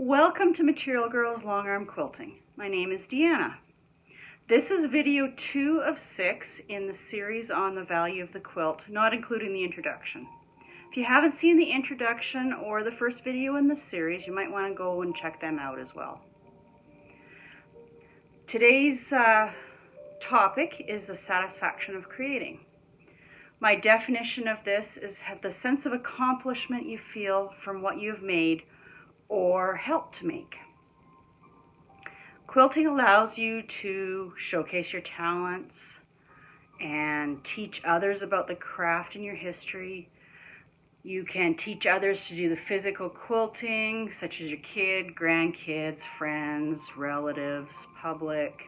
Welcome to Material Girls Long Arm Quilting. My name is Deanna. This is video 2 of 6 in the series on the value of the quilt, not including the introduction. If you haven't seen the introduction or the first video in this series, you might want to go and check them out as well. Today's topic is the satisfaction of creating. My definition of this is the sense of accomplishment you feel from what you've made or helped to make. Quilting allows you to showcase your talents and teach others about the craft and your history. You can teach others to do the physical quilting, such as your kid, grandkids, friends, relatives, public.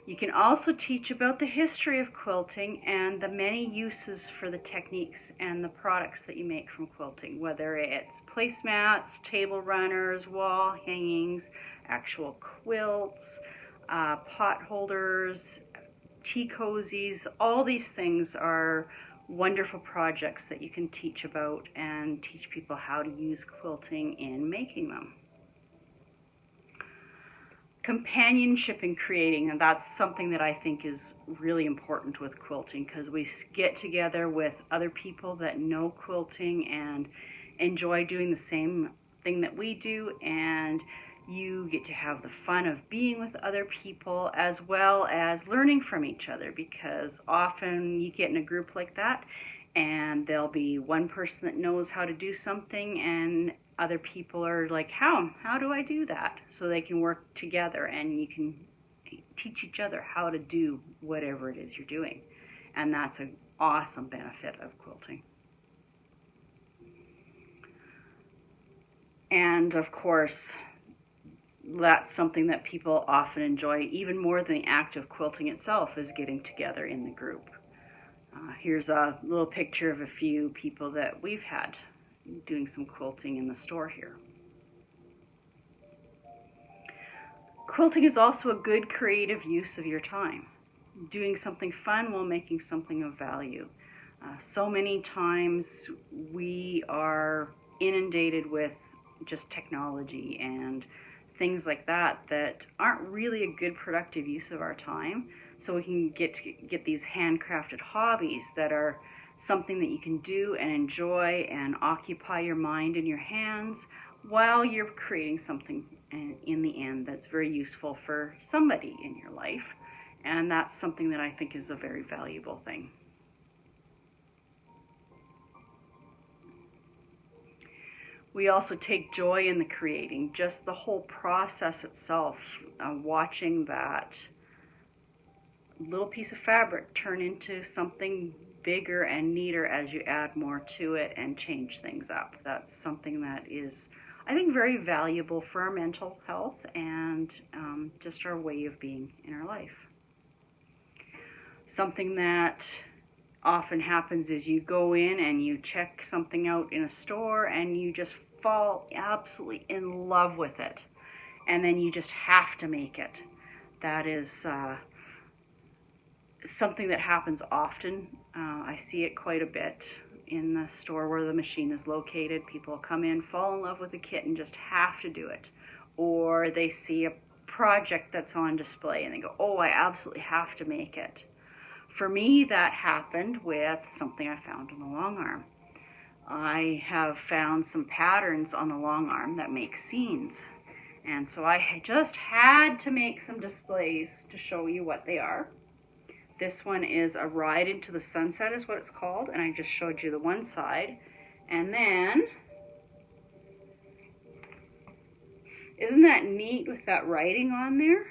You can also teach about the history of quilting and the many uses for the techniques and the products that you make from quilting, whether it's placemats, table runners, wall hangings, actual quilts, pot holders, tea cozies. All these things are wonderful projects that you can teach about and teach people how to use quilting in making them. Companionship in creating, and that's something that I think is really important with quilting, because we get together with other people that know quilting and enjoy doing the same thing that we do, and you get to have the fun of being with other people as well as learning from each other, because often you get in a group like that and there'll be one person that knows how to do something and other people are like, how do I do that? So they can work together and you can teach each other how to do whatever it is you're doing. And that's an awesome benefit of quilting. And of course, that's something that people often enjoy even more than the act of quilting itself, is getting together in the group. Here's a little picture of a few people that we've had doing some quilting in the store here. Quilting is also a good creative use of your time, doing something fun while making something of value. So many times we are inundated with just technology and things like that that aren't really a good productive use of our time. So we can get these handcrafted hobbies that are something that you can do and enjoy and occupy your mind and your hands while you're creating something in the end that's very useful for somebody in your life. And that's something that I think is a very valuable thing. We also take joy in the creating, just the whole process itself, watching that little piece of fabric turn into something bigger and neater as you add more to it and change things up. That's something that is, I think, very valuable for our mental health and just our way of being in our life. Something that often happens is you go in and you check something out in a store and you just fall absolutely in love with it, and then you just have to make it. That is something that happens often. I see it quite a bit in the store where the machine is located. People come in, fall in love with a kit and just have to do it. Or they see a project that's on display and they go, oh, I absolutely have to make it. For me, that happened with something I found on the long arm. I have found some patterns on the long arm that make scenes. And so I just had to make some displays to show you what they are. This one is a Ride into the Sunset is what it's called, and I just showed you the one side. And then, isn't that neat with that writing on there?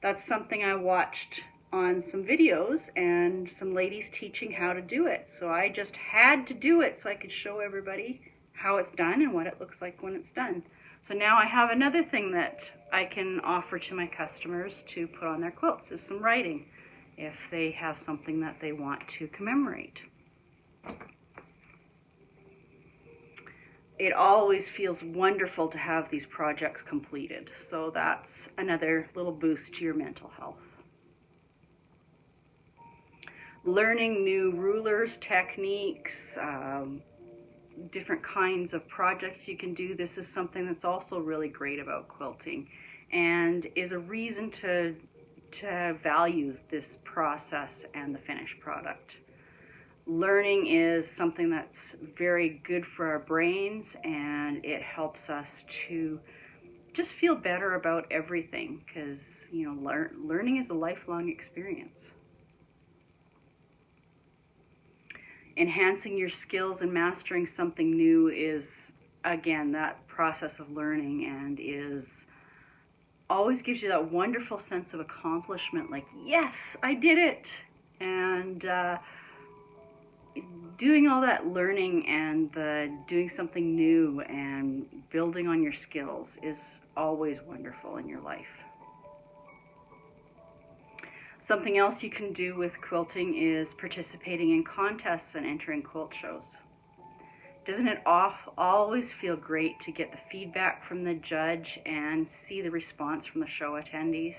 That's something I watched on some videos and some ladies teaching how to do it. So I just had to do it so I could show everybody how it's done and what it looks like when it's done. So now I have another thing that I can offer to my customers to put on their quilts, is some writing, if they have something that they want to commemorate. It always feels wonderful to have these projects completed, so that's another little boost to your mental health. Learning new rulers, techniques, different kinds of projects you can do, this is something that's also really great about quilting and is a reason to value this process and the finished product. Learning is something that's very good for our brains, and it helps us to just feel better about everything, because learning is a lifelong experience. Enhancing your skills and mastering something new is, again, that process of learning, and is always gives you that wonderful sense of accomplishment, like, yes, I did it. And doing all that learning and doing something new and building on your skills is always wonderful in your life. Something else you can do with quilting is participating in contests and entering quilt shows. Doesn't it always feel great to get the feedback from the judge and see the response from the show attendees?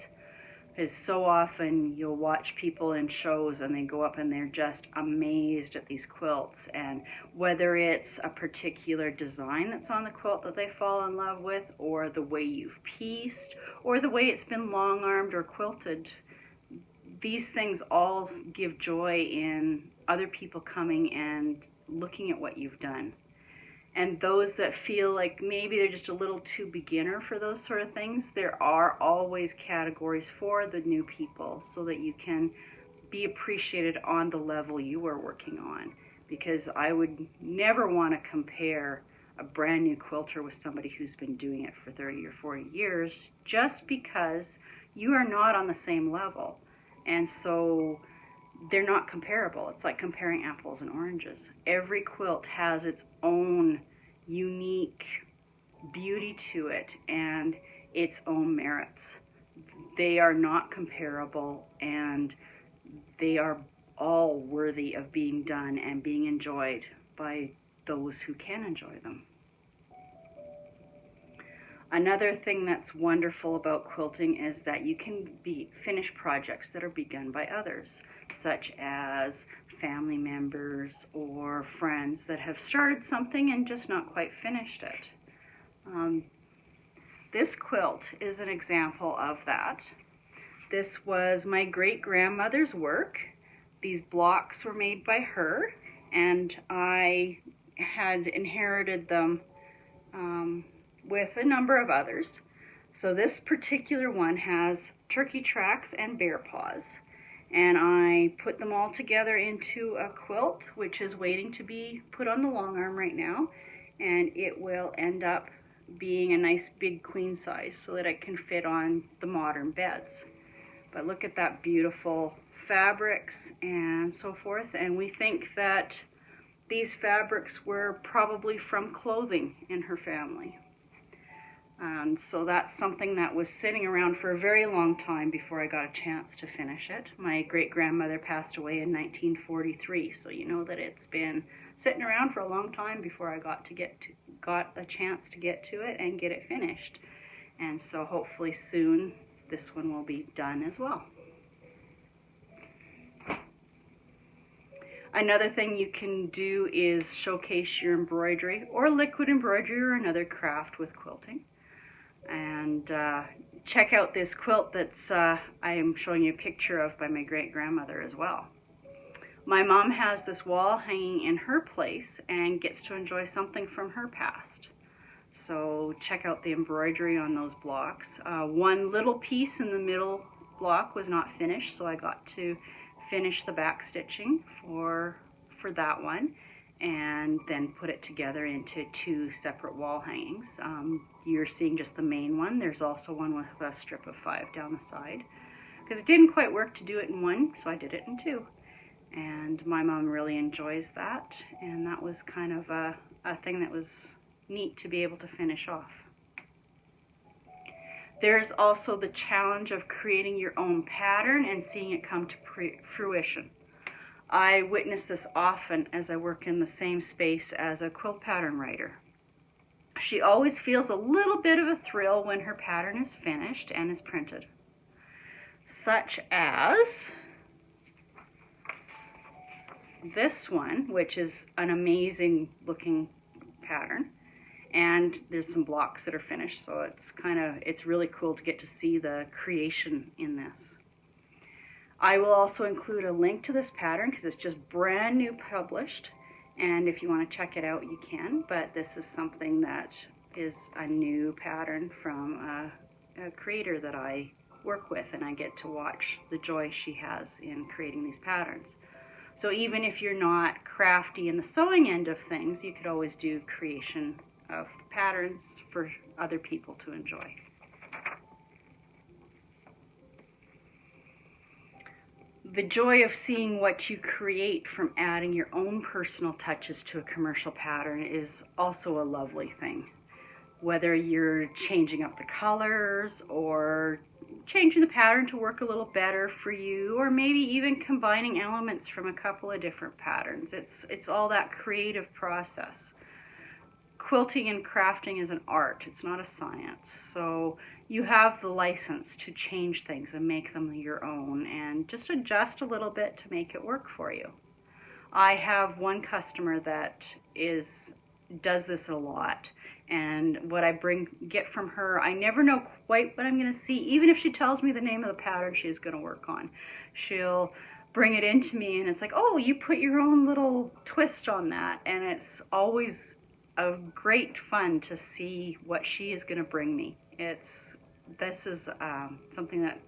Because so often you'll watch people in shows and they go up and they're just amazed at these quilts, and whether it's a particular design that's on the quilt that they fall in love with, or the way you've pieced, or the way it's been long-armed or quilted, these things all give joy in other people coming and looking at what you've done. And those that feel like maybe they're just a little too beginner for those sort of things, there are always categories for the new people so that you can be appreciated on the level you are working on. Because I would never want to compare a brand new quilter with somebody who's been doing it for 30 or 40 years, just because you are not on the same level. And so they're not comparable. It's like comparing apples and oranges. Every quilt has its own unique beauty to it and its own merits. They are not comparable, and they are all worthy of being done and being enjoyed by those who can enjoy them. Another thing that's wonderful about quilting is that you can finish projects that are begun by others, such as family members or friends that have started something and just not quite finished it. This quilt is an example of that. This was my great-grandmother's work. These blocks were made by her, and I had inherited them with a number of others. So this particular one has turkey tracks and bear paws, and I put them all together into a quilt, which is waiting to be put on the long arm right now, and it will end up being a nice big queen size so that it can fit on the modern beds. But look at that beautiful fabrics and so forth, and we think that these fabrics were probably from clothing in her family. So that's something that was sitting around for a very long time before I got a chance to finish it. My great-grandmother passed away in 1943, so you know that it's been sitting around for a long time before I got a chance to get to it and get it finished. And so hopefully soon this one will be done as well. Another thing you can do is showcase your embroidery or liquid embroidery or another craft with quilting. And check out this quilt that's I am showing you a picture of by my great-grandmother as well. My mom has this wall hanging in her place and gets to enjoy something from her past. So check out the embroidery on those blocks. One little piece in the middle block was not finished, so I got to finish the back stitching for that one, and then put it together into two separate wall hangings. You're seeing just the main one. There's also one with a strip of 5 down the side, because it didn't quite work to do it in one, so I did it in 2. And my mom really enjoys that, and that was kind of a thing that was neat to be able to finish off. There's also the challenge of creating your own pattern and seeing it come to fruition. I witness this often as I work in the same space as a quilt pattern writer. She always feels a little bit of a thrill when her pattern is finished and is printed. Such as this one, which is an amazing looking pattern. And there's some blocks that are finished, so it's really cool to get to see the creation in this. I will also include a link to this pattern because it's just brand new published, and if you want to check it out you can, but this is something that is a new pattern from a creator that I work with, and I get to watch the joy she has in creating these patterns. So even if you're not crafty in the sewing end of things, you could always do creation of patterns for other people to enjoy. The joy of seeing what you create from adding your own personal touches to a commercial pattern is also a lovely thing. Whether you're changing up the colors or changing the pattern to work a little better for you, or maybe even combining elements from a couple of different patterns. It's all that creative process. Quilting and crafting is an art, it's not a science. So you have the license to change things and make them your own and just adjust a little bit to make it work for you. I have one customer that does this a lot, and what I get from her, I never know quite what I'm going to see. Even if she tells me the name of the pattern she's going to work on, she'll bring it into me and it's like, oh, you put your own little twist on that, and it's always a great fun to see what she is going to bring me. This is something that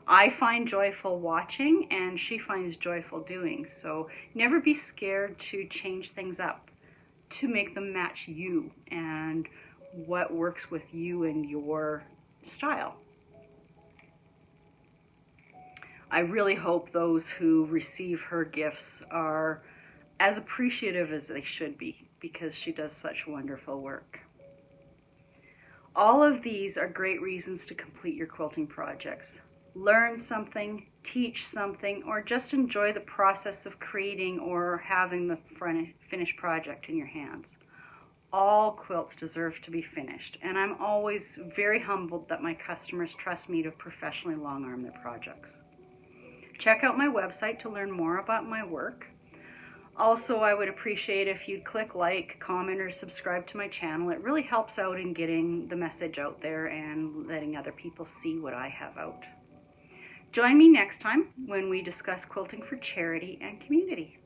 I find joyful watching and she finds joyful doing. So never be scared to change things up to make them match you and what works with you and your style. I really hope those who receive her gifts are as appreciative as they should be, because she does such wonderful work. All of these are great reasons to complete your quilting projects. Learn something, teach something, or just enjoy the process of creating or having the finished project in your hands. All quilts deserve to be finished, and I'm always very humbled that my customers trust me to professionally long arm their projects. Check out my website to learn more about my work. Also, I would appreciate if you'd click like, comment, or subscribe to my channel. It really helps out in getting the message out there and letting other people see what I have out. Join me next time when we discuss quilting for charity and community.